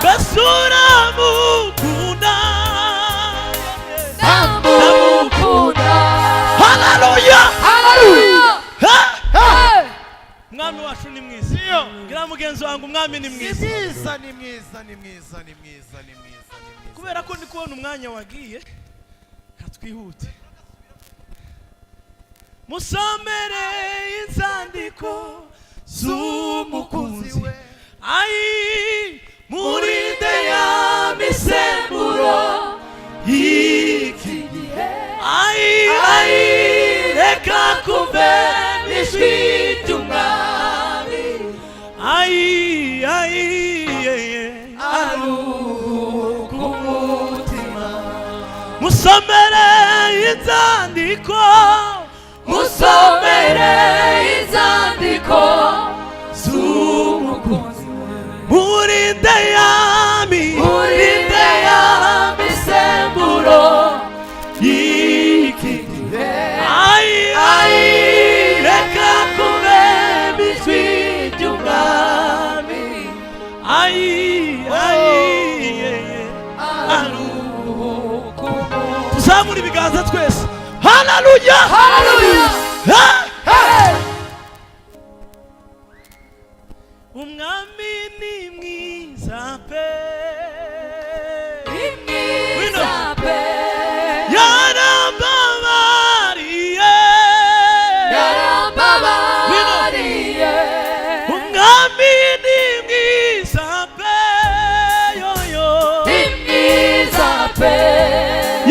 basura mukunda ndamukunda. haleluya Haleluya. umwami wacu ni mwiza gira mugenzi wangu umwami ni mwiza kubera ko ndi kubona umwanya wagiye katwihute musomere inzandiko z'umukunzi ai murinde ya misemburo y'iki gihe ai reka kumve n'ijwi ry'umwami ai aruhuka umutima musomere inzandiko Musomere inzandiko z'umukunzi murinde ya misemburo y'iki gihe ai reka kumve n'ijwi ry'umwami ai aruhuka umutima. tuzamura ibiganza twese haleluya Haleluya. umwami ni mwiza pe Imwiza pe. yarambabariye Yarambabariye. umwami ni mwiza pe yoyo Imwiza pe.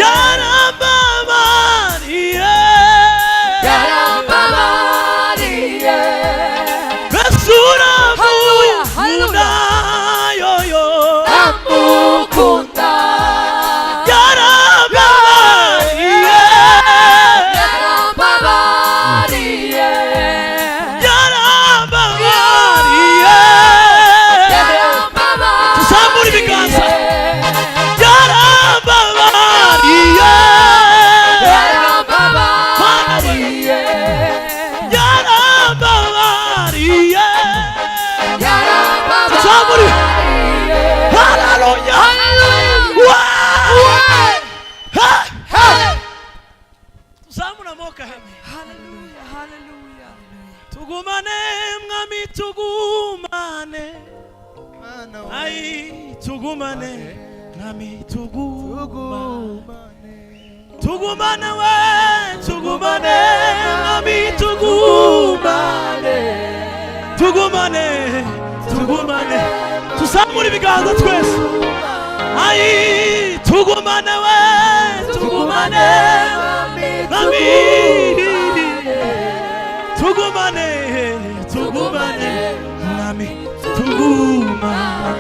yarambabariye Yarambabariye. basura Haleluya, mukunda yoyo Ndamukunda. yarambabariye Yarambabariye. yarambabariye tuzamura ibiganza yarambabariye Yarambabariye. yarambabariye Yarambabariye. haleluya tuzamura amaboko hamwe Haleluya. Haleluya. tugumane mwami tugumane ai tugumane mwami tugumane tugumane we tugumane mwami tugumane tugumane tuzamura ibiganza twese ai tugumane we tugumane mwami tugumane mwami tugumane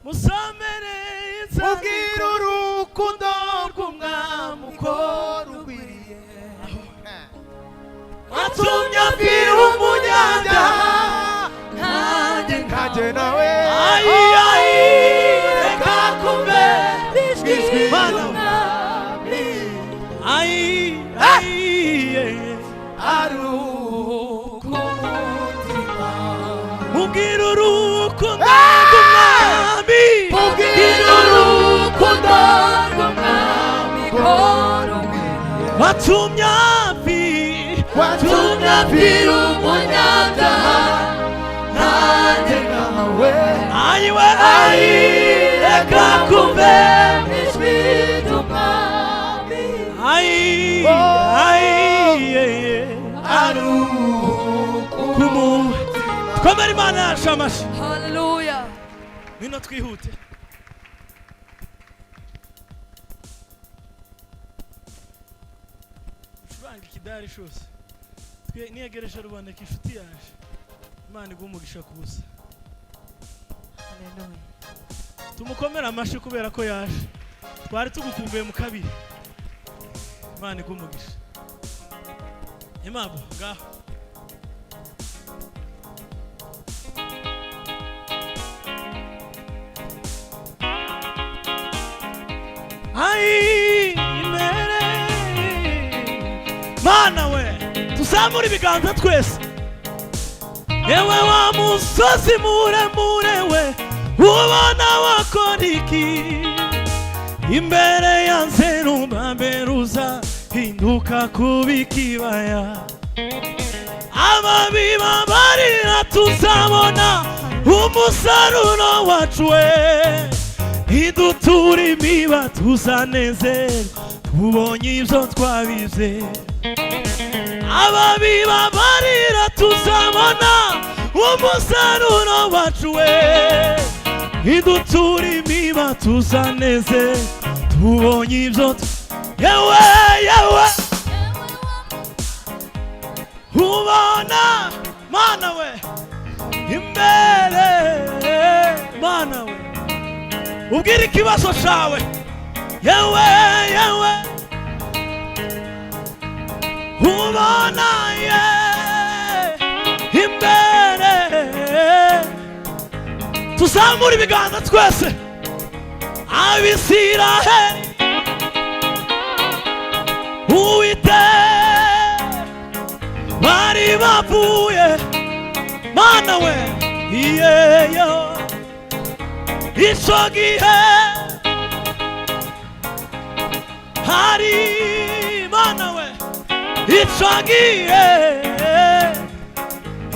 musomere ubwira urukundo rw'umwami uko rugwiriye watumye apfira umunyabyaha nanjye nawe ai reka kumve ijwi ry'umwami ai aruhuka umutima mubwira urukundo rw'umwami Mubwira urukundo rw'umwami ko rugwiriye. watumye apfira umunyabyaha nanjye nawe ai reka kumve ijwi ry'umwami aruhuka umutima twemere imana yacu amashyi Haleluya. ngwino twihute ucuranga ikidari cyose niyegereje ruboneka inshuti yaje imana iguha umugisha ku busa Haleluya. tumukomere amashyi kubera ko yaje twari tugukumbuye mu kabiri imana iguha umugisha imabo ngaho ai imbere Mana we tuzamura ibiganza twese yewe wa musozi muremure we ubona wakora iki imbere ya Zerubabeli uzahinduka kuba ikibaya ababiba barira tuzabona umusaruro wacu we idutura imiba tuzanezerwa tubonye ibyo twabize ababiba barira tuzabona umusaruro wacu we idutura imiba tuzanezerwa tubonye ibyo yewe ubona Mana we imbere Mana we ubwira ikibazo cyawe yewe ubona imbere tuzamura ibiganza twese Abisiraheli Uwiteka bari bapfuye Mana we iyeyo ico gihe hari Mana we ico gihe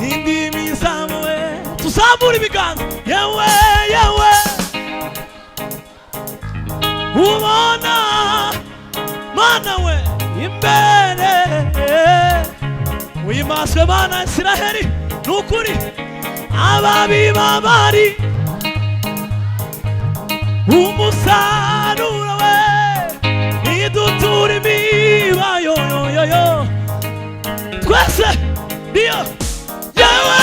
indimi zawe tuzamura ibiganza yewe ubona Mana we imbere uyimaswe Mana Isiraheli nukuri ababiba bari umusaruro we idutura imiba yo twese niyo yewe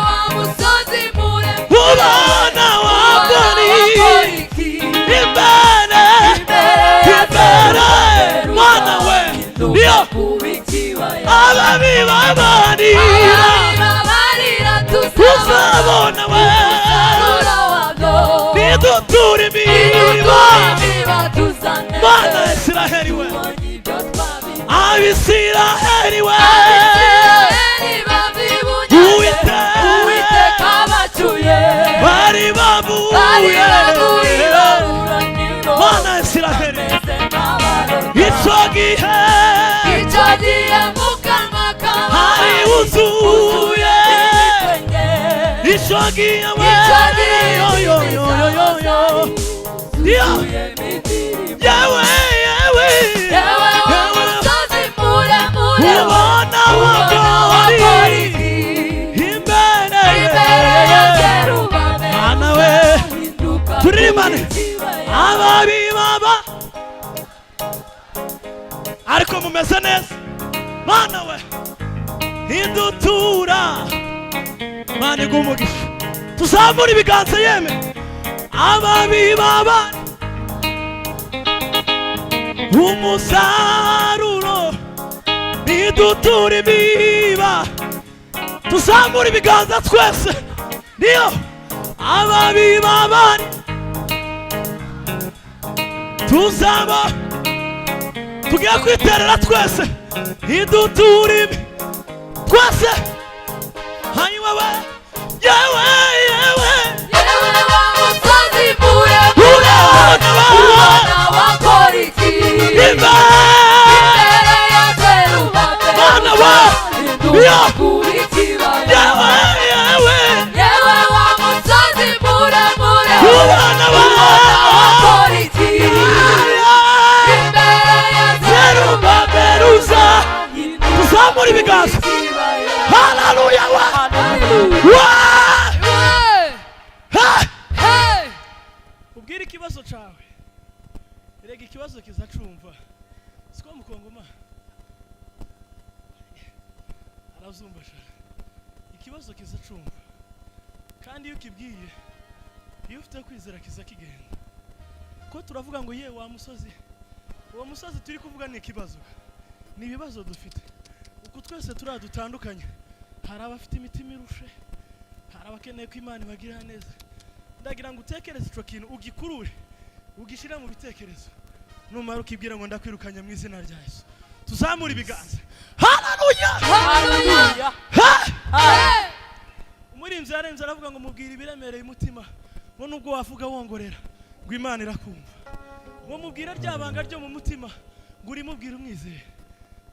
wa musozi muremure ubona wakora iki imbere Mana we niyo ababiba barira tuzabona we idutura imiba Mana Isiraheli we Abisiraheli we Uwiteka bacuye bari bavuye Mana Isiraheli ico gihe mu kanwa kawe hari wuzuye ico gihe we yo yewe musozi muremure ubona wakora iki imbere ya Zerubabeli Mana we turimane ababibaba ariko mumeze neza Mana we idutura Mana igumugisha tuzamura ibiganza yeme ababibaba umusaruro idutura imiba tuzamura ibiganza twese niyo ababibaba tuzaba tugiye kwiterera twese idutura imi twese hanyuma we yewe wa musozi muremure ubona wakora iki imbere ya Zerubabeli Mana we kuba ikibaya yewe yewe wa musozi muremure ubona wakora iki imbere ya Zerubabeli tuzamura ibiganza haleluya ubwira ikibazo cyawe rega ikibazo kizacumva siko mukongoma arazumva ikibazo kizacumva kandi iyo ukibwiye iyo ufite kwizera kiza kigenda ko turavuga ngo ye wa musozi uwo musozi turi kuvuga ni ikibazo ni ibibazo dufite uko twese turadutandukanye hari abafite imitima irushe hari abakeneye ko Imana ibagira neza ndagira ngo utekereze ico kintu ugikurure ugishira mu bitekerezo numara ukibwira ngo ndakwirukanya mu izina rya Yesu tuzamura ibiganza. Haleluya. Haleluya. Umurinzi yarenze aravuga ngo mubwire ibiremereye umutima ngo nubwo wavuga wongorera ngo Imana irakumva. Ngo mubwire ryabanga ryo mu mutima ngo urimubwire umwizeye.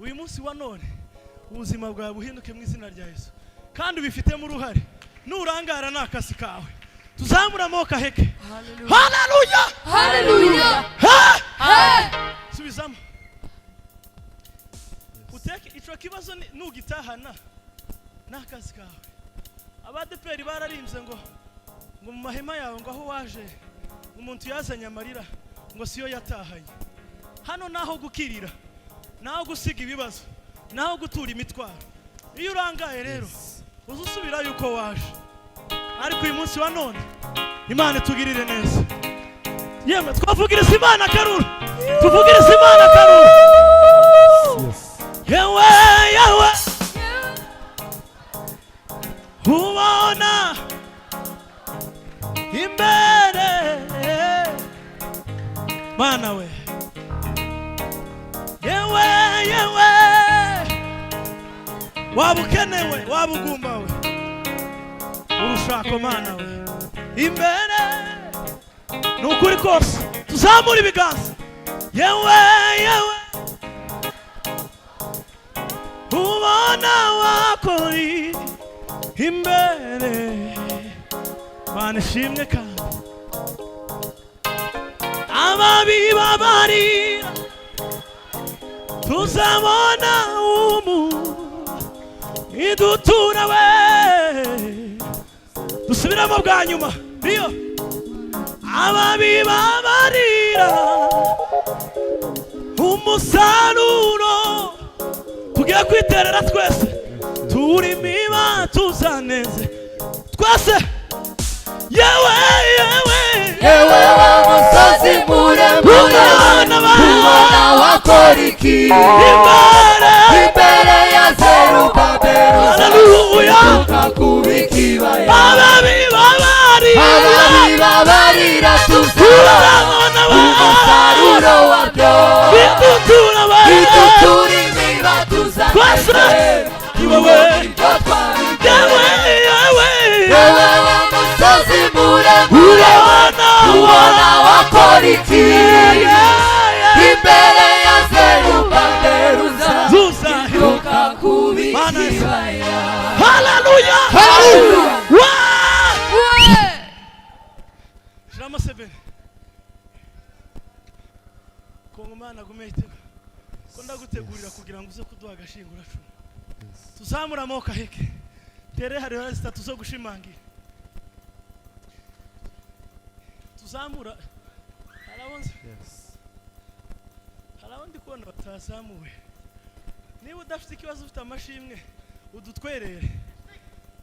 Uyu munsi wa none ubuzima bwawe buhinduke mu izina rya Yesu kandi ubifitemo uruhare. Nurangara n'akasi kawe tuzamura amaboko aheke. Haleluya. Haleluya. Subizamo uteke ico kibazo nugitahana n'akazi kawe. Abadeperi bararimbye ngo mu mahema yawe ngo aho waje umuntu yazanye amarira ngo siyo yatahanye. Hano naho gukirira, naho gusiga ibibazo, naho gutura imitwaro. Iyo urangaye rero uzusubira yuko waje. Ariko uyu munsi wa none Imana tugirire neza. Yemwe twavugiriza Imana karuru. Tuvugiriza Imana karuru. Yewe yewe ubona imbere Mana we. Yewe yewe wabukenewe wabugumbawe urushako Mana we imbere nukuri kose tuzamura ibiganza. Yewe yewe ubona wakori imbere Mana ishimwe kandi ababi babarira tuzabona idutura we. Dusubiramo bwa nyuma iyo ababi babarira umusaruro tugiye kwiterera twese turi miba tuzaneze twese. Yewe yewe Yewe wa musozi muremure ubona wakora iki imbere ya Zerubabeli. Haleluya. Tukakubika ibaya. Ababi babarira tuzabona umusaruro wabyo. Bidutura imiba tuzaneze Yewe wa musozi muremure ubona wakora iki imbere ya Zerubabeli. Tukakubika ibaya. Haleluya. Haleluya. Shiramo 7 Kongo Mana gumete ko ndagutegurira kugira ngo uze kuduha agashingura cumi. Tuzamura amaboko aheke. Tere hari zitatu zo gushimangira. Tuzamura harabonze. Harabundi kubona batazamuwe. Niba udafite ikibazo ufite amashimwe udutwerere.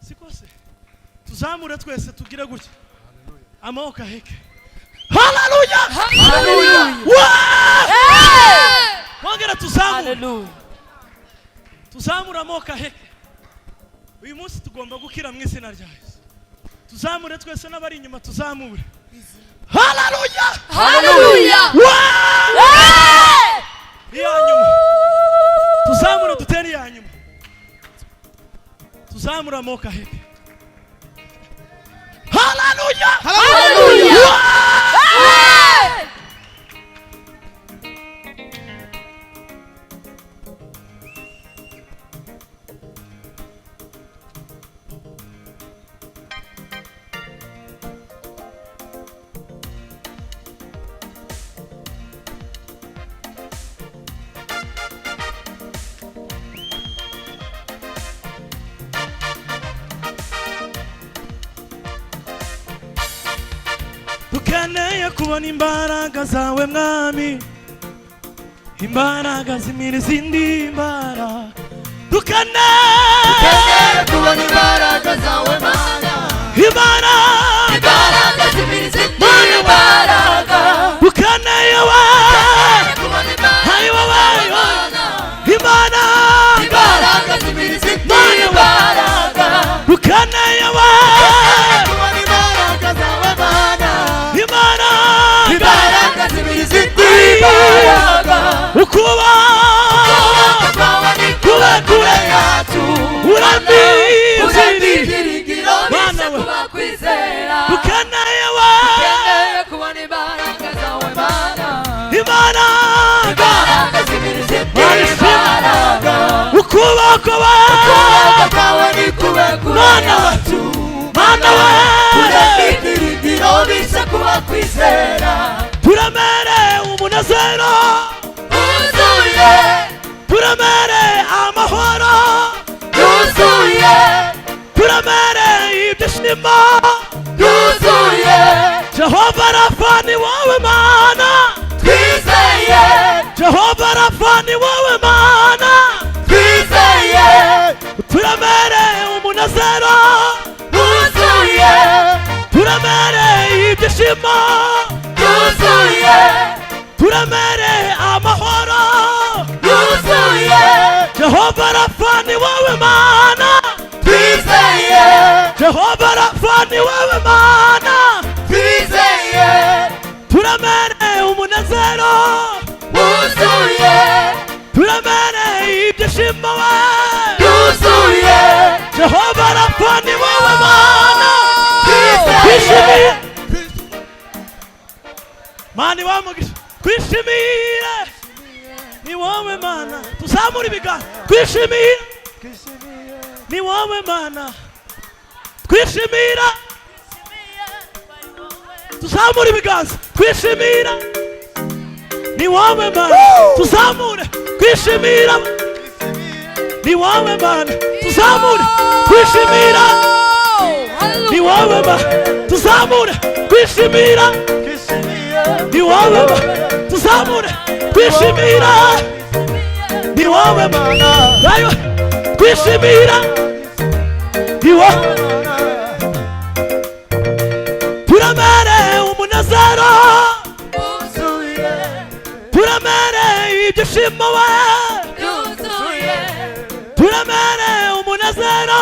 Siko se tuzamure twese tugire gutya amaboko aheke. Haleluya. Haleluya. Wongera tuzamure. Tuzamura amaboko aheke. Uyu munsi tugomba gukira mu izina rya Yesu. Tuzamure twese n'abari inyuma tuzamure. Haleluya. Haleluya. Iya nyuma. Tuzamure dutere iya nyuma. Tuzamura amaboko aheke. Haleluya. Haleluya. Dukeneye kubona imbaraga zawe mwami, imbaraga zimira izindi imbaraga. Dukeneye kubona imbaraga zawe Mana, imbaraga zimira izindi imbaraga. dukeneye kubona imbaraga zimira izindi imbaraga. dukeneye kubona imbaraga zawe Mana, imbaraga zimira izindi imbaraga. ukuba imbaraga ukuboko kwawe nikube kure yacu Mana we turafitiridiro bisa kuba kwizera turamere umunezero wuzuye turamere amahoro yuzuye turamere ibyishimo yuzuye Jehova Rafa ni wowe Mana twizeye Jehova Rafa ni wowe Mana twizeye turamere umunezero wuzuye turamere ibyishimo yuzuye turamere amahoro yuzuye Jehova Rafa ni wowe Mana twizeye Jehova Rafa ni wowe Mana twizeye turamere umunezero wuzuye turamere ibyishimo we yuzuye Jehova Rafa ni wowe Mana twizeye twishimiye Mani wamugisha twishimiye ni wowe Mana tuzamura ibiganza twishimiye ni wowe Mana twishimira tuzamura ibiganza twishimira ni wowe Mana tuzamure twishimira ni wowe Mana tuzamure twishimira ni wowe Mana tuzamure twishimira ni wowe Mana tuzamure twishimira ni wowe Mana ayo twishimira ni wowe turamere umunezero turamere ibyishimo we turamere umunezero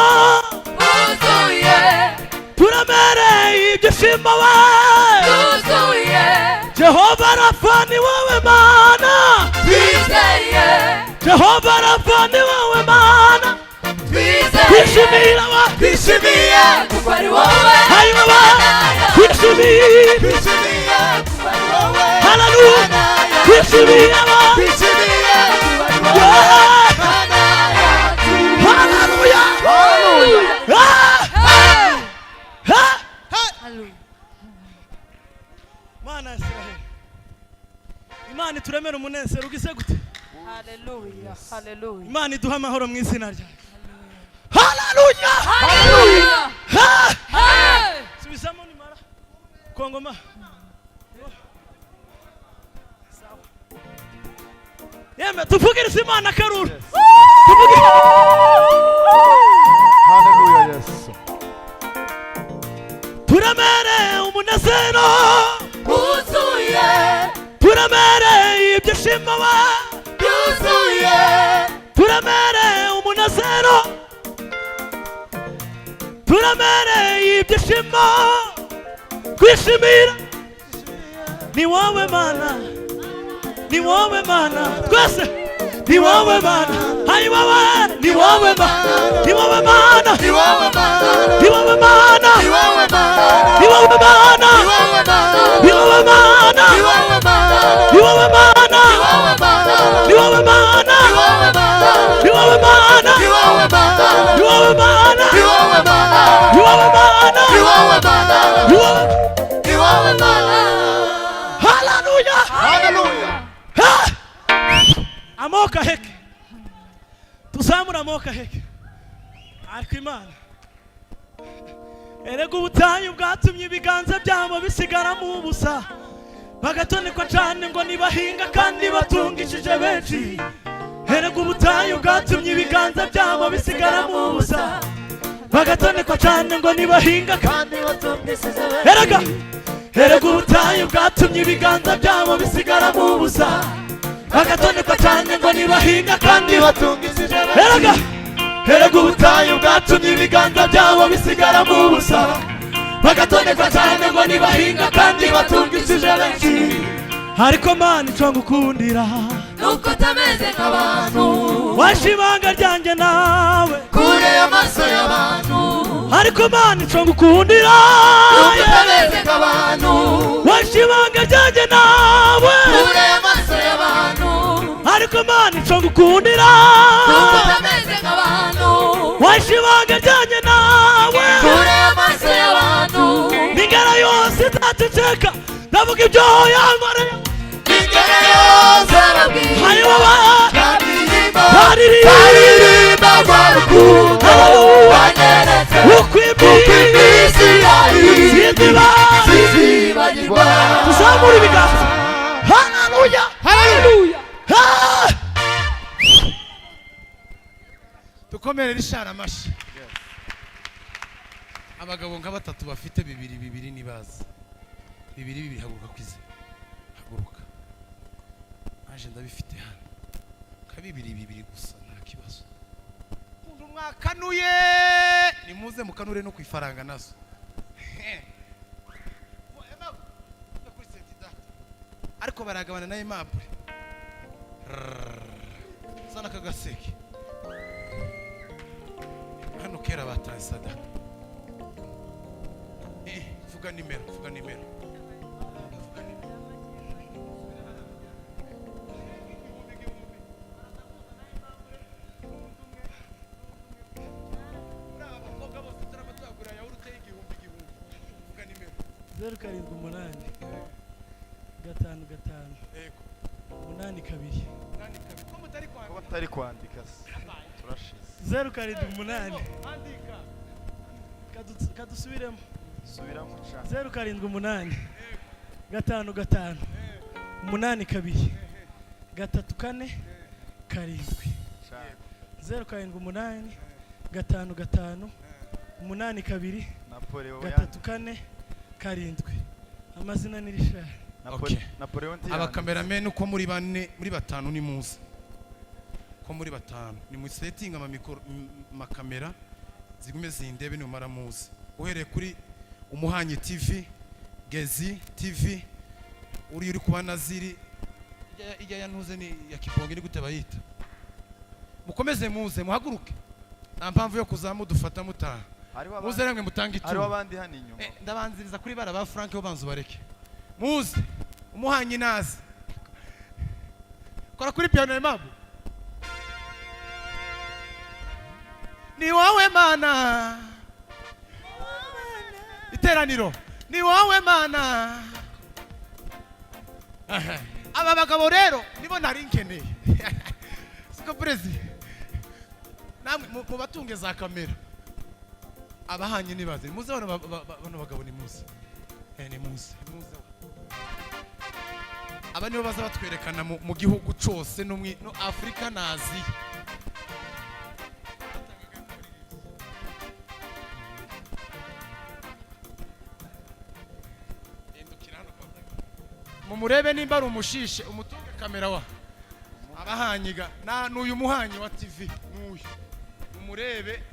turamere ibyishimo we Jehova Rafa ni wowe Mana Jehova Rafa ni wowe Mana twishimira wa twishimiye kuko ari wowe hanyuma wa twishimira twishimiye kuko ari wowe haleluya twishimira wa twishimiye kuko ari wowe Mana yacu haleluya Mana ya Israheli Imana turemera umunezero ugize gute Hallelujah, hallelujah. Imana iduha amahoro mu izina ryayo haleluya Hallelujah. subizamo nimara kongoma sawa yemwe tuvugirize Imana karuru tuvugire Hallelujah, yes. turamere umunezero wuzuye turamere ibyishimo we yuzuye turamere umunezero turamere ibyishimo kwishimira ni wowe Mana ni wowe Mana twese ni wowe Mana hari wowe ni wowe Mana ni wowe Mana ni wowe Mana ni wowe Mana ni wowe Mana ni wowe Mana ni wowe Mana ni wowe Mana ni wowe Mana ni wowe Mana ni wowe Mana ni wowe Mana ni wowe Mana ni wowe Mana ni wowe Mana ni wowe Mana ni wowe Mana ni wowe ni wowe Mana haleluya Hallelujah. amoka heke tuzamura amoka heke ariko Imana erega ubutayu bwatumye ibiganza byabo bisigaramo ubusa bagatonikwa cyane ngo nibahinga kandi batungishije benshi erega ubutayu bwatumye ibiganza byabo bisigaramo ubusa bagatonikwa cyane ngo nibahinga kandi batungishije erega erega ubutayu bwatumye ibiganza byabo bisigaramo ubusa bagatonikwa cyane ngo nibahinga kandi batungishije erega erega ubutayu bwatumye ibiganza byabo bisigaramo ubusa bagatonekwa cyane ngo nibahinga kandi batungishije benshi ariko Mana icyo ngukundira nuko utameze nk'abantu washe ibanga ryanjye nawe kure y'amaso y'abantu ariko Mana icyo ngukundira nuko utameze nk'abantu washe ibanga ryanjye nawe kure y'amaso y'abantu ariko Mana ico ngukundira utameze nk'abantu washibanga ryanye nawe kure amaso y'abantu ingero yose itaceceka ndavuga ibyo yankoreye ingero yose arabwira hanyuma baririmba rwa rukundo wanyeretse uko iminsi sizibagirwa tuzamura ibiganza haleluya haleluya dukomere rishara amashi abagabo nka batatu bafite bibiri nibaza bibiri haguruka kwize haguruka aje ndabifite hano ka bibiri gusa nta kibazo kundu mwakanuye nimuze mukanure no kwifaranga nazo ariko baragabana na Aimable sana kagaseke hano kera bataye sadaka vuga nimero zeru karindwi umunani gatanu gatanu umunani kabiri batari kwandika turashize zeru karindwi umunani kadusubiremo subiramo cha zeru karindwi umunani gatanu gatanu umunani kabiri gatatu kane karindwi zeru karindwi umunani gatanu gatanu umunani kabiri gatatu kane karindwi amazina ni Richard. Napoleon abakamerameni uko muri bane muri batanu ni muze ko muri batanu ni mu setting amakamera zigume zindebe ni mara muze uhereye kuri Umuhanyi TV Gezi TV uri kuba Naziri ijya yantuze ni ya Kibonge ni gute bayita mukomeze muze muhaguruke nta mpamvu yo kuzamudufata mutaha muze namwe mutanga ituro ari wabandi hano inyuma ndabanziriza kuri bara ba Frank bo banzu bareke muze Umuhanyi nazi kora kuri piano Aimable ni wowe Mana iteraniro ni wowe Mana aba bagabo rero nibo nari nkeneye siko president namwe mu batunge za kamera Abahanyi nibaze muze bano bagabo ni muze ni muze aba nibo baza batwerekana mu gihugu cyose no Afrika na Aziya mumurebe nimba ari umushishe umutunge kamera wa Abahanyiga na n'uyu Muhanyi wa TV n'uyu mumurebe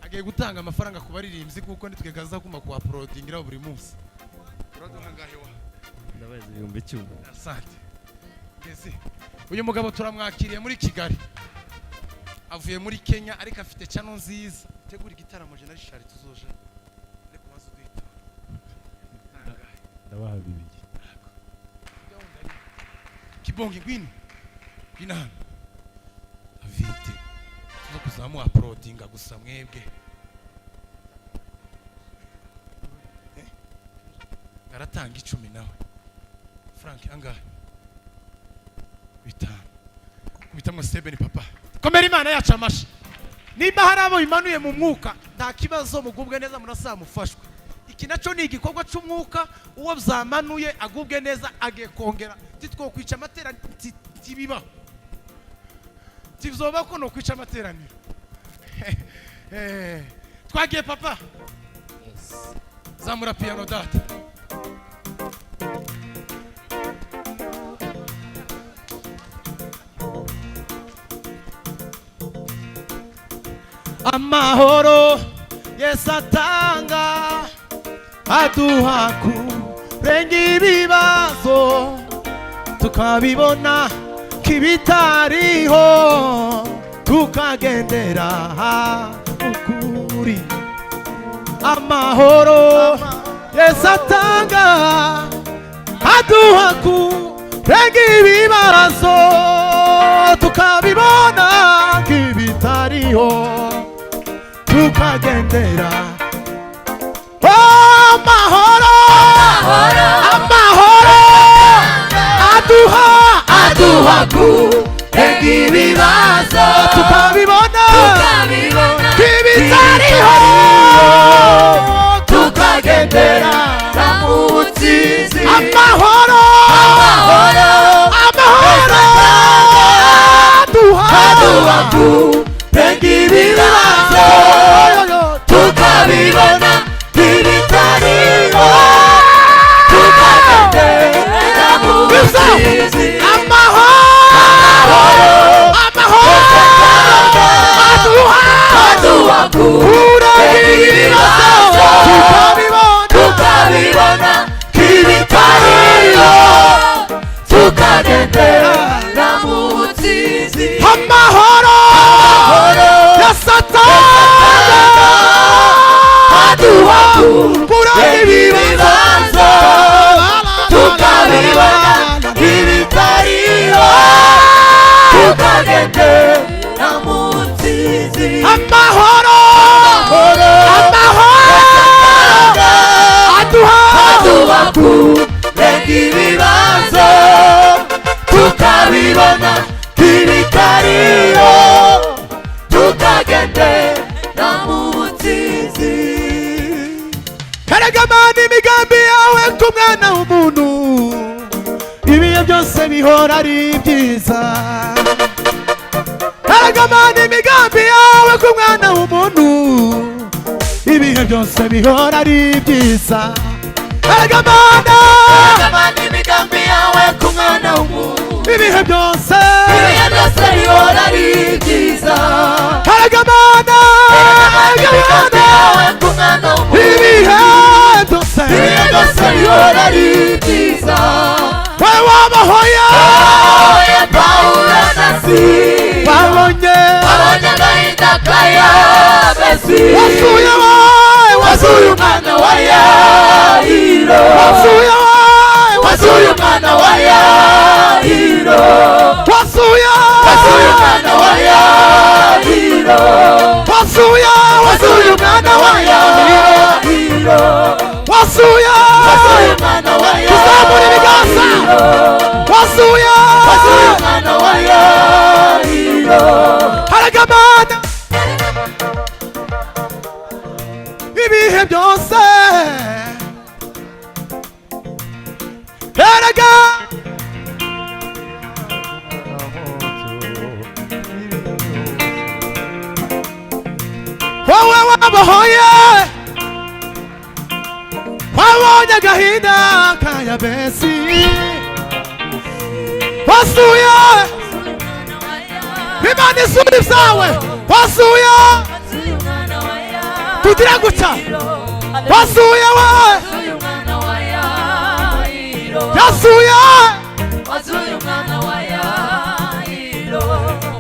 agiye gutanga amafaranga ku baririmbyi kuko nitwegaza kuma ku uploadingira buri munsi uradonka ngahe wa ndabaza 1000. asante ngeze uyu mugabo turamwakiriye muri Kigali avuye muri Kenya ariko afite channel nziza tegura igitaramo je na Richard tuzoje ariko bazo kwita ndabaha 2. Kibonge ngwino hano Davide no kuzamu uploadinga gusa mwebwe aratanga 10 nawe Frank angahe 5 kubitamwe 7 papa komera Imana yacu amashi nimba harabo imanuye mu mwuka nta kibazo mugubwe neza murasamufashwe iki naco ni igikorwa cy'umwuka uwo byamanuye agubwe neza agiye kongera titwokwica amatera tibiba tizoba ko no kwica amateraniro twagiye papa zamura piano data amahoro Yesu atanga aduha kurenga ibibazo tukabibona kibitariho tukagendera ukuri amahoro Yesu atanga aduha kurenga ibibazo tukagendera amahoro amahoro aduha kurenga ibibazo tukabibona kibitariho tukagendera mu butsinzi amahoro aduha kurenga ibibazo tukabibona kibitariho tukagendera mu butsinzi aduha kurenga ibibazo tukabibona kibitariho tukagendera mu butsinzi amahoro ya satani aduha kurenga ibibazo tukabibona kibitariho tukagendera mu butsinzi amahoro aduha kurenga ibibazo tukabibona kibitariho tukagendera mu butsinzi erega mana imigambi yawe ku mwana w'umuntu ibihe byose bihora ari byiza erega mana imigambi yawe ku mwana w'umuntu ibihe byose bihora ari byiza erega mana imigambi yawe ku mwana w'umuntu ibihe byose bihora ari byiza erega mana imigambi yawe ku mwana w'umuntu ibihe byose bihora ari byiza wewe wabahoya Pawulo na Sila babonye agahinda ka Yabesi wasuye umwana wa Yayiro wasuye umwana wa Yayiro wasuye umwana wa Yayiro wasuye umwana wa Yayiro wasuye umwana wa Yayiro tuzamura ibiganza wasuye umwana wa Yayiro haragamana ibihe byose haraga wowe wabahoye wabonye agahinda ka Yabesi wasuye Imana isura ibyawe wasuye tugira guca wasuye yasuye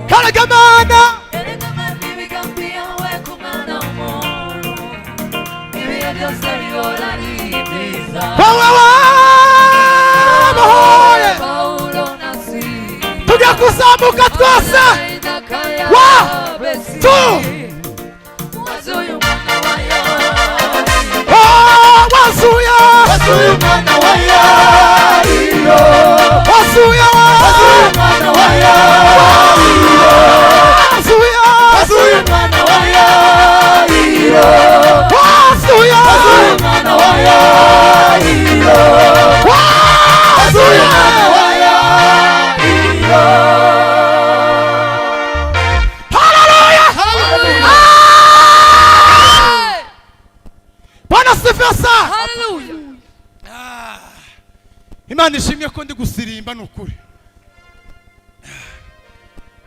karagamana wowe wabahoye tujya kuzamuka twese wasuye umwana wa Yayiro wasuye umwana wa Yayiro wasuye umwana wa Yayiro wasuye umwana wa Yayiro wasuye umwana wa Yayiro. Haleluya! Bwana sifiwe sana. Haleluya. Imana ishimye ko ndi gusirimba nukuri.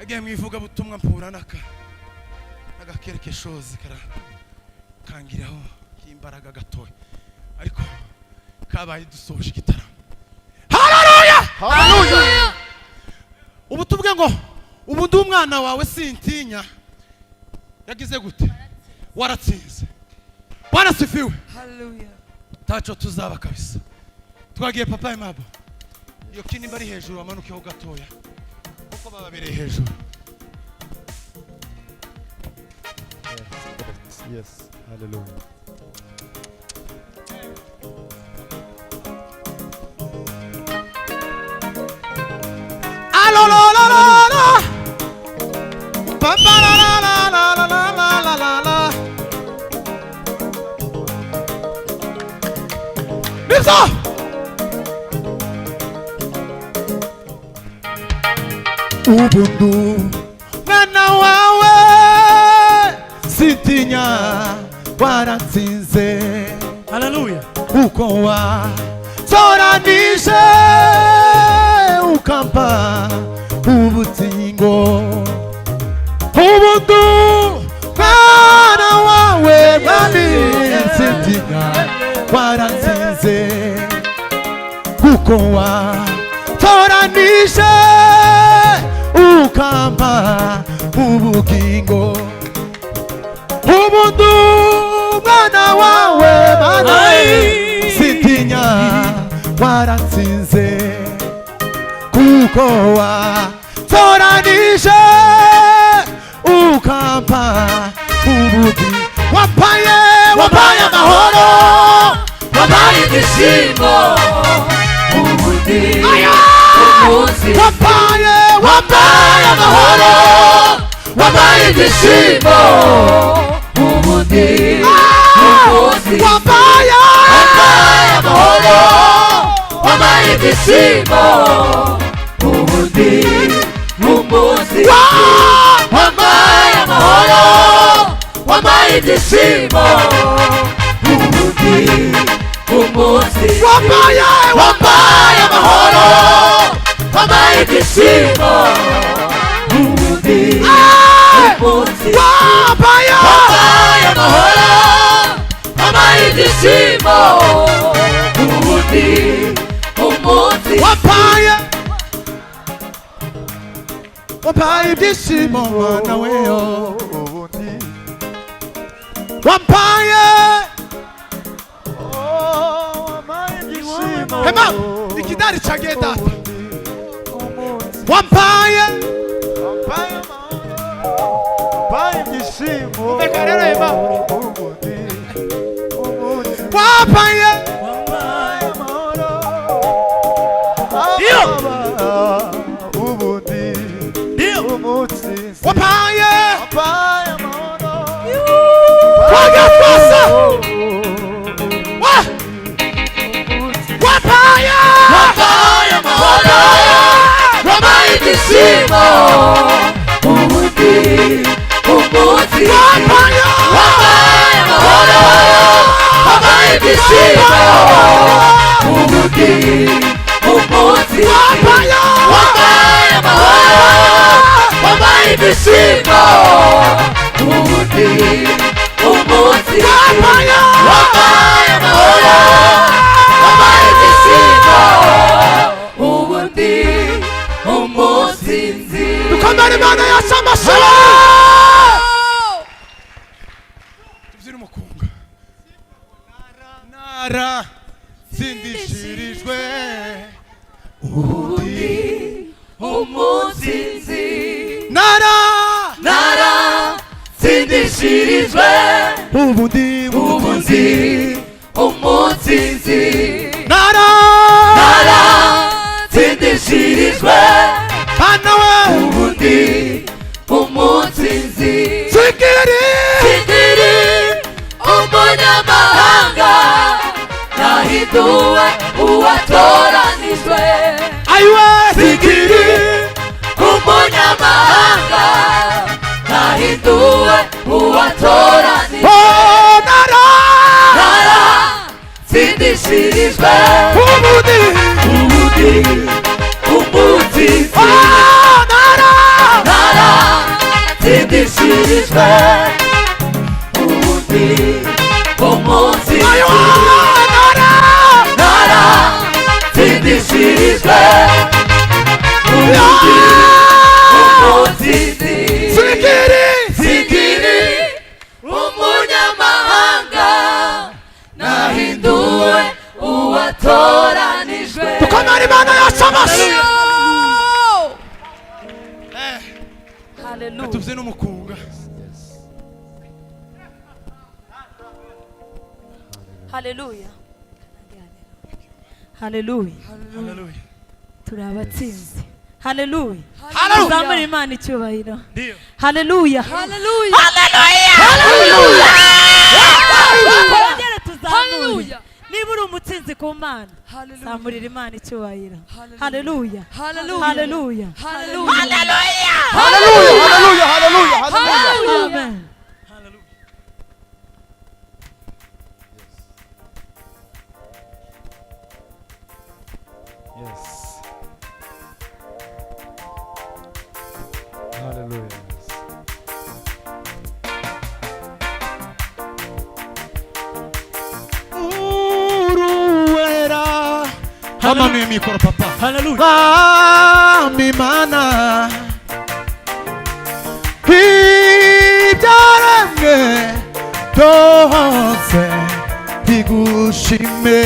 Agiye mwivuga butumwa mpura n'agakerekeshozi kangiraho imbaraga gatoya ariko kabaye dusoje igitaramo. Haleluya! Haleluya. Ubu tuvuge ngo ubu ndi umwana wawe sintinya yagize gute waratsinze. Bwana sifiwe. Haleluya. Tacho tuzaba kabisa. Twagiye papa Emabo. Iyo kini bari hejuru amanukeho gatoya. Uko bababere hejuru. Yes. Hallelujah. Alo la la la la. Pa pa la la la la la la la la la. Nisa. Ubundu mwana wawe sitinya waratsinze haleluya uko watoranije ukampa ubugingo ubundu mwana wawe mwami sitinya waratsinze uko watoranije ukampa ubugingo ubundu mwana wawe mana sitinya waratsinze kuko watoranije ukampa ubugingo wampaye amahoro wampaye ibyishimo ubundi umunsi wampaye amahoro wampaye ibyishimo ubundi umunsi wampaye amahoro wampaye ibyishimo ubundi umunsi wampaye amahoro wampaye ibyishimo ubundi umunsi wampaye amahoro wampaye ibyishimo ubundi umunsi wampaye amahoro wampaye ibyishimo ubundi umunsi wampaye ibyishimo mwana weyo Ubundi. wampaye Wampaye ibyishimo. hema ikidari change data wampaye Wampaye amahoro. Wampaye ibyishimo. Reka rero hema Ubundi. Umunsi. wampaye Wampaye amahoro. Iyo. Ubundi. iyo Umunsi. wampaye Wampaye amahoro. wagafasa wampaye amahoro wampaye ibyishimo ubundi umunsi wampaye amahoro wampaye ibyishimo ubundi umunsi wampaye amahoro wampaye ibyishimo ubundi umunsi wampaye amahoro wampaye ibyishimo ubundi umunsi dukomere imana yacu amashuri tubyina umukunga nara sindishirijwe ubundi umunsi nara sindishirijwe ubundi ubundi umunsi nara sindishirijwe hano we ubundi umunsi sikiri Sikiri umunyamahanga nahinduwe uwatoranijwe ayiwe Sikiri umunyamahanga nahinduwe uwatoranijwe oh nara sindishirijwe ubundi ubundi umunsi oh nara sindishirijwe ubundi umunsi ayiwe nara sindishirijwe ubundi umunsi sikiri Sikiri umunyamahanga nahinduwe uwatoranijwe dukomere imana yacu amashuri Hallelujah. tubyina umukunga Haleluya. Haleluya. Haleluya. Turabatsinze. Haleluya. Haleluya. Tuzamure Imana icyubahiro. Ndio. Haleluya. Haleluya. Haleluya. Twongere tuzamure. Niba uri umutsinzi ku Mana, zamurira Imana icyubahiro. Haleluya. Haleluya. Haleluya. Haleluya. Hallelujah, hallelujah, hallelujah. Amen. Haleluya. Yes. Hallelujah. uruwera hamanuye mikoro papa Haleluya. Mwami Mana ibyaremwe byose bigushime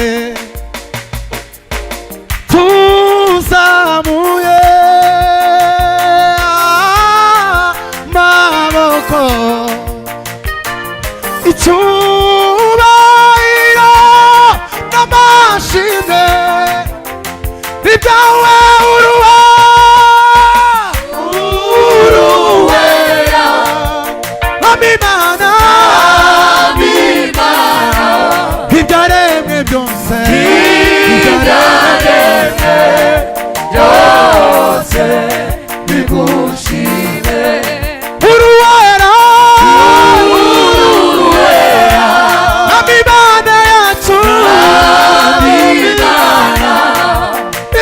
tuzamuye amaboko icyubahiro n'amashimwe ibyawe uruwera amimana ibyaremwe byose bigushime uruwera amimana yacu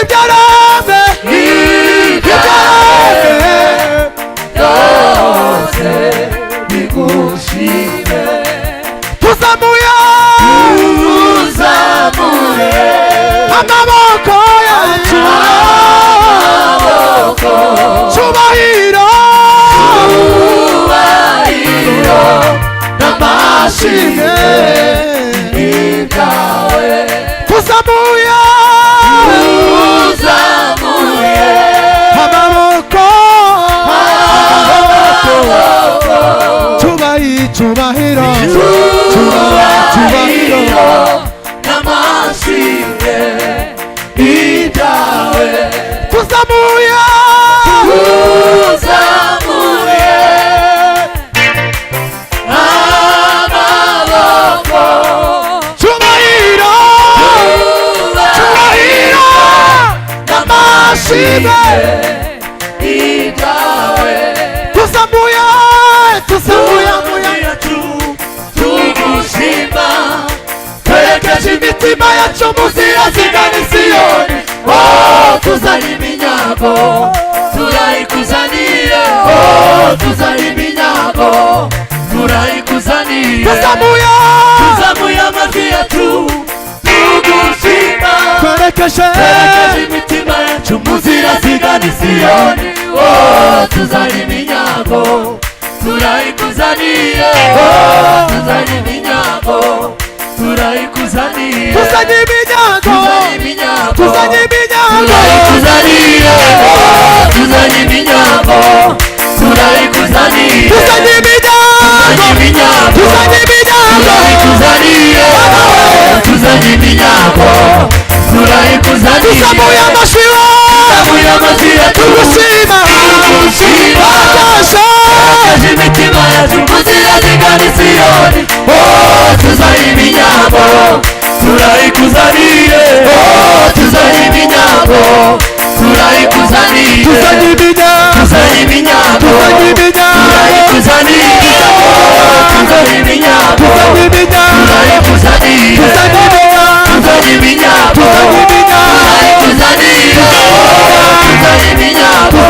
ibyaremwe byose bigushime tuzamuye amaboko yacu cyubahiro n'amashimwe ibyawe tuzamuye amaboko cyubahiro cyubahiro n'amashimwe ibyawe tuzamuye amaboko cyubahiro n'amashimwe ibyawe tuzamuye tugushima twerekeje imitima yacu mu nzira zigana i Siyoni tuzanye iminyago turayikuzaniye tuzanye iminyago turayikuzaniye tuzamuye amajwi yacu tugushima twerekeje imitima yacu mu nzira zigana i Siyoni tuzanye iminyago turayikuzaniye tuzanye iminyago turayikuzaniye tuzanye iminyago turayikuzaniye tuzanye iminyago turayikuzaniye tuzanye iminyago turayikuzaniye tuzanye iminyago turayikuzaniye tuzamuye amajwi tugushima twerekeje imitima yacu mu nzira zigana i Siyoni tuzanye iminyago turayikuzaniye tuzanye iminyago turayikuzaniye tuzanye iminyago turayikuzaniye tuzanye iminyago turayikuzaniye tuzanye iminyago turayikuzaniye tuzanye iminyago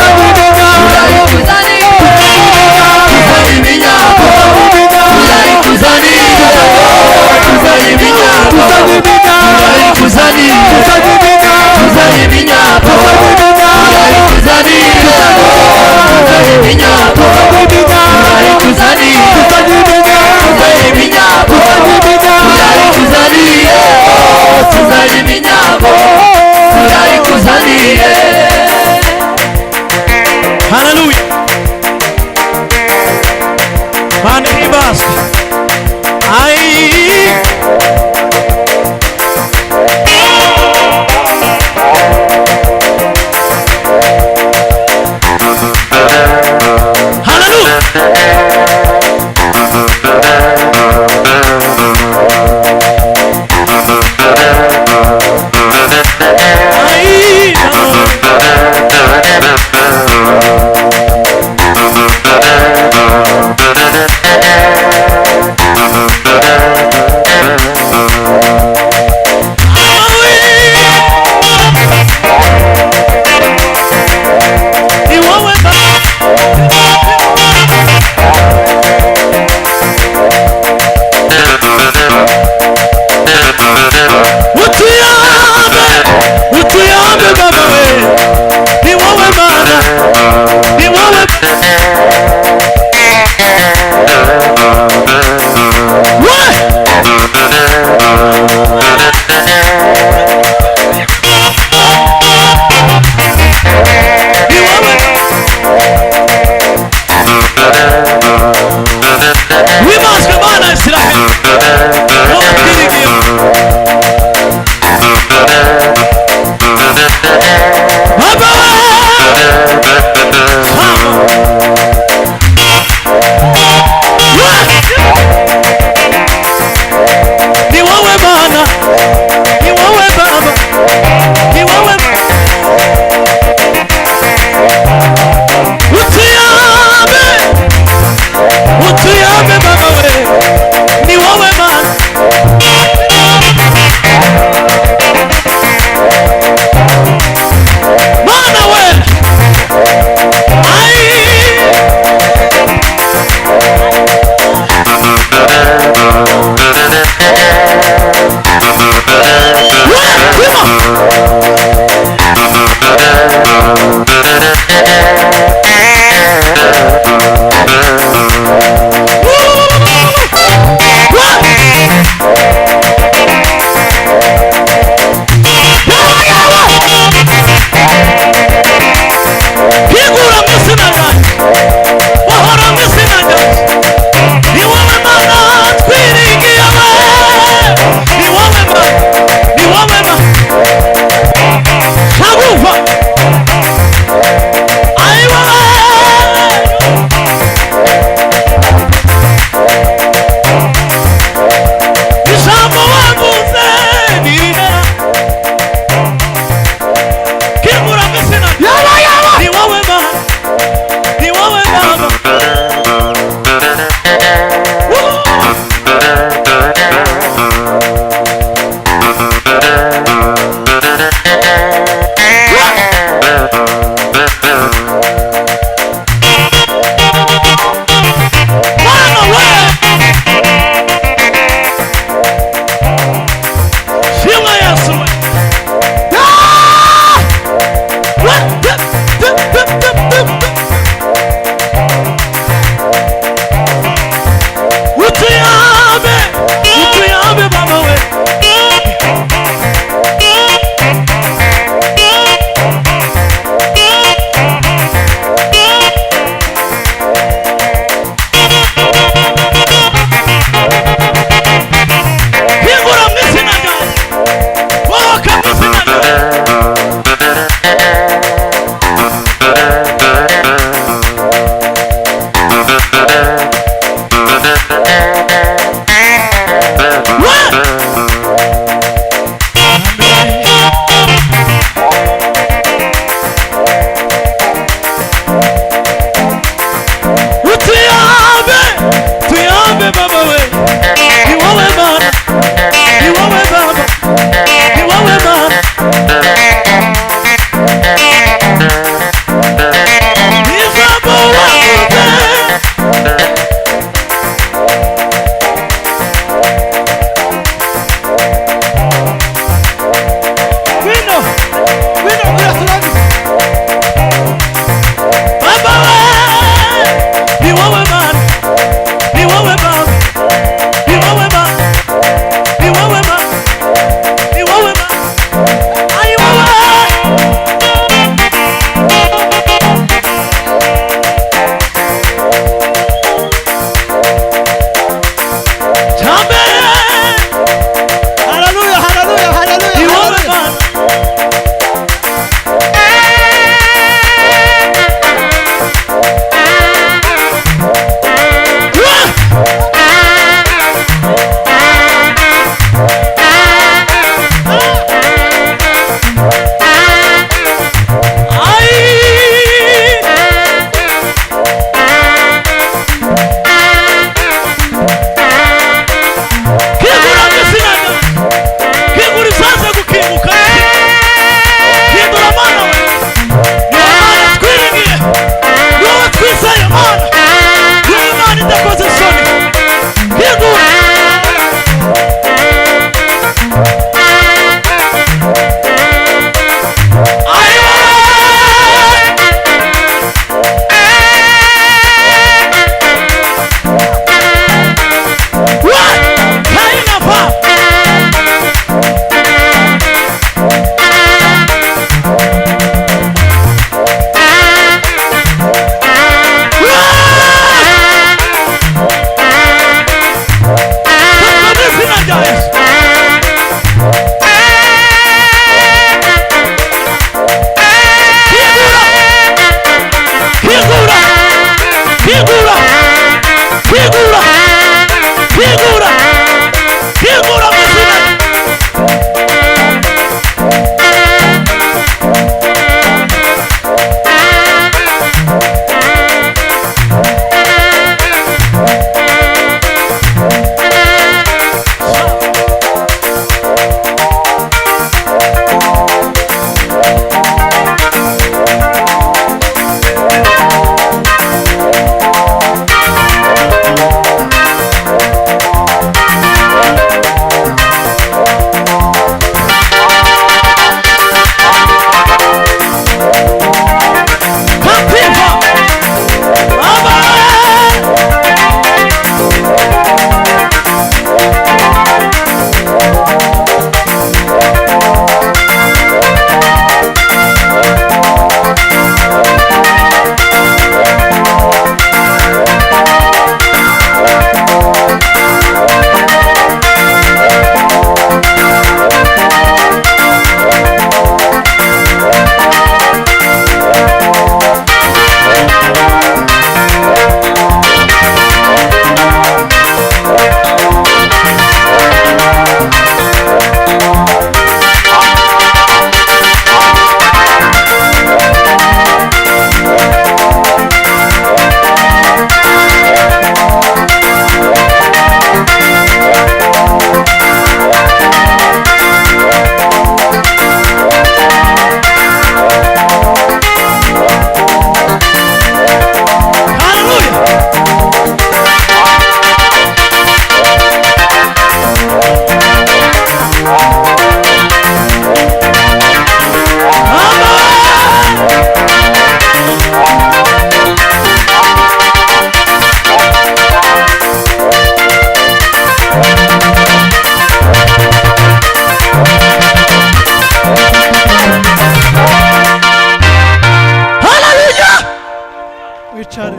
Mwicare.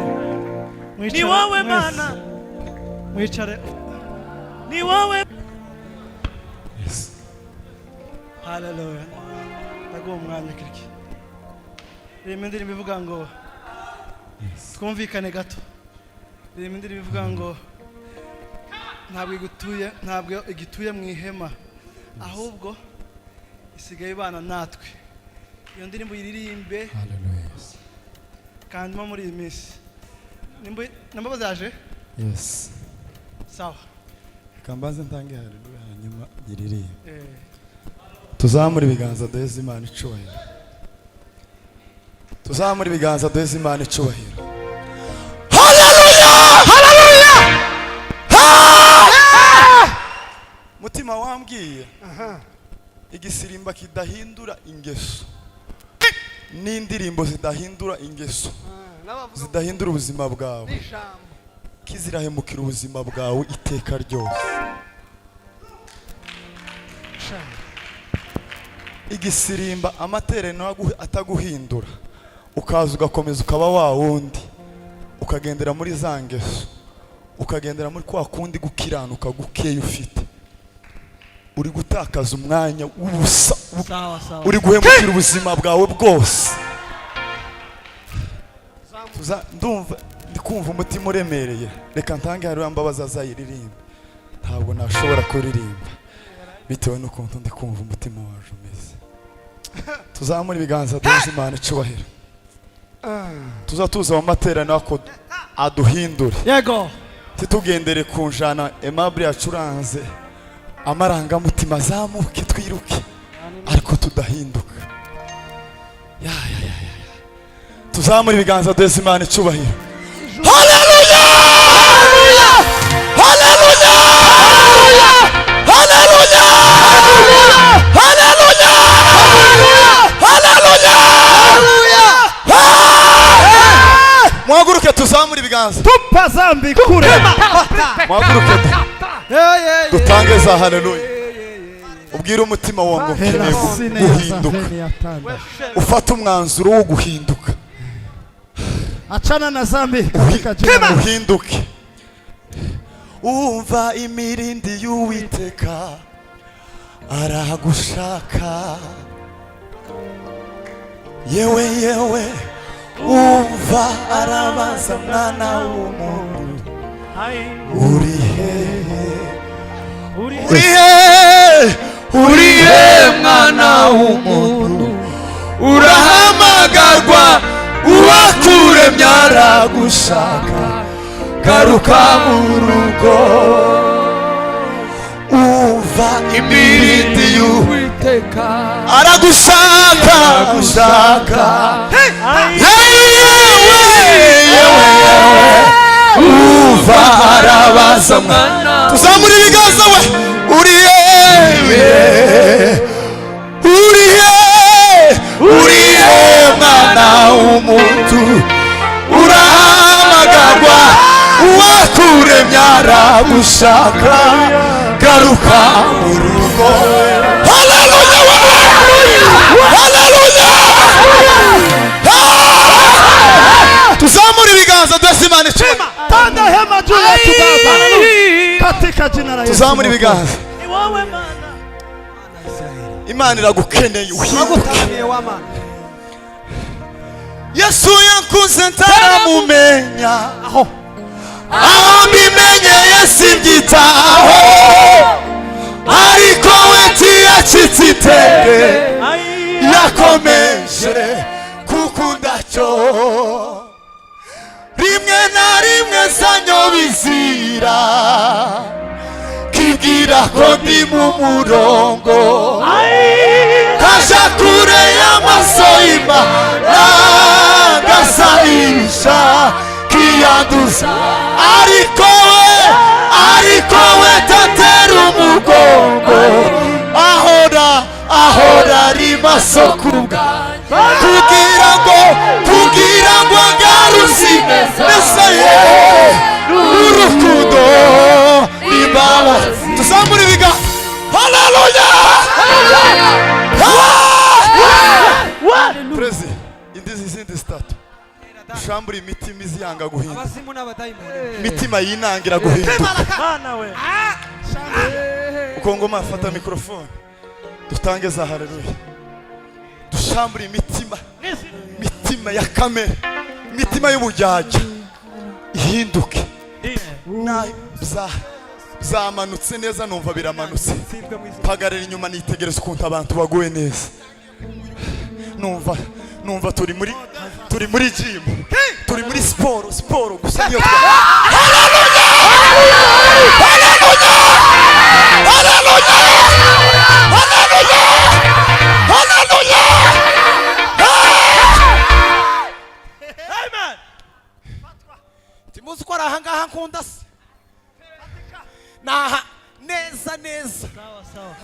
Ni wowe Mana. Mwicare. Ni wowe. Yes. Hallelujah. Ndaguha umwanya kiriki. Rimwe indirimbo ivuga ngo twumvikane gato. Rimwe indirimbo ivuga ngo ntabwo igituye mu ihema ahubwo isigaye ibana natwe. Iyo ndirimbo yiririmbe Hallelujah. kandi muri iyi minsi. Nambabazi yaje? Yes. Sawa. Kambaze ntange haleluya hanyuma yiririmbe. Tuzamura ibiganza duheze Imana icubahiro. Tuzamura ibiganza duheze Imana icubahiro. Mutima wambwiye igisirimba kidahindura ingeso n'indirimbo zidahindura ingeso zidahindura ubuzima bwawe kizirahemukira ubuzima bwawe iteka ryose. Igisirimba amatereno ataguhindura ukaza ugakomeza ukaba wa wundi ukagendera muri za ngeso ukagendera muri kwa kundi gukiranuka gukeye ufite uri gutakaza umwanya w'ubusa uri guhemukira ubuzima bwawe bwose. Ndumva ndikumva umutima uremereye. Reka ntange hariya Mbabazi azayiririmba. Ntabwo nashobora kuririmba bitewe n'ukuntu ndi kumva umutima waje umeze. Tuzamura ibiganza duheze Imana icubahiro. Tuza mu materaniro ako aduhindure. Yego. Titugendere ku njana Aimable yacuranze amarangamutima azamuke twiruke ariko tudahinduka. Tuzamura ibiganza duheze Imana icubahiro. Haleluya! Haleluya! Haleluya! Haleluya! Haleluya! Mwaguruke tuzamura ibiganza. Tupa zambi kure. Mwaguruke. Dutange za haleluya. Ubwira umutima wangu ukeneye guhinduka. Ufata umwanzuro wo guhinduka. Achana na zambi. Uhinduke. Umva imirindi y'Uwiteka aragushaka. Yewe umva arabaza mwana w'umuntu uri he mwana w'umuntu urahamagarwa uwakuremye aragushaka garuka mu rugo. Umva imirindi y'Uwiteka aragushaka umva arabaza mwana. Tuzamura ibiganza we. Uri he mwana w'umuntu urahamagarwa uwakuremye aragushaka garuka mu rugo. Haleluya! Haleluya! Tuzamura ibiganza duheze Imana icubahiro. Tanda hema juu yetu Baba. Katika jina la Yesu. Tuzamura ibiganza. Ni wowe Mana. Imana iragukeneye uhinduke. Yesu yankunze ntaramumenya aho mbimenyeye simbyitaho ariko we ntiyacitse itege yakomeje kukunda cyo. Rimwe na rimwe sanyobizira kibwira ko ndi mu murongo kaja kure y'amaso y'Imana gasanisha kiyanduza ariko we tatera umugongo ahora ari maso kubwa kugira ngo ngaruzi mesaye urukundo imbabazi. Tuzamura ibiga. Haleluya! Prezi indizi zindi zitatu dushambura imitima imisozi yanga guhinduka, abazimu n'abadayimoni imitima yinangira guhinduka. Mana we. Ukongoma afata mikrofone dutange za haleluya, dushambure imitima, imitima ya kamere, imitima y'ubujyajya ihinduke. Zamanutse neza, numva biramanutse, mpagarara inyuma nitegereza ukuntu abantu baguwe neza. Numva turi muri gym, turi muri siporo gusa niyo timuzi ko ari ahangaha nkunda se naha neza Sawa sawa.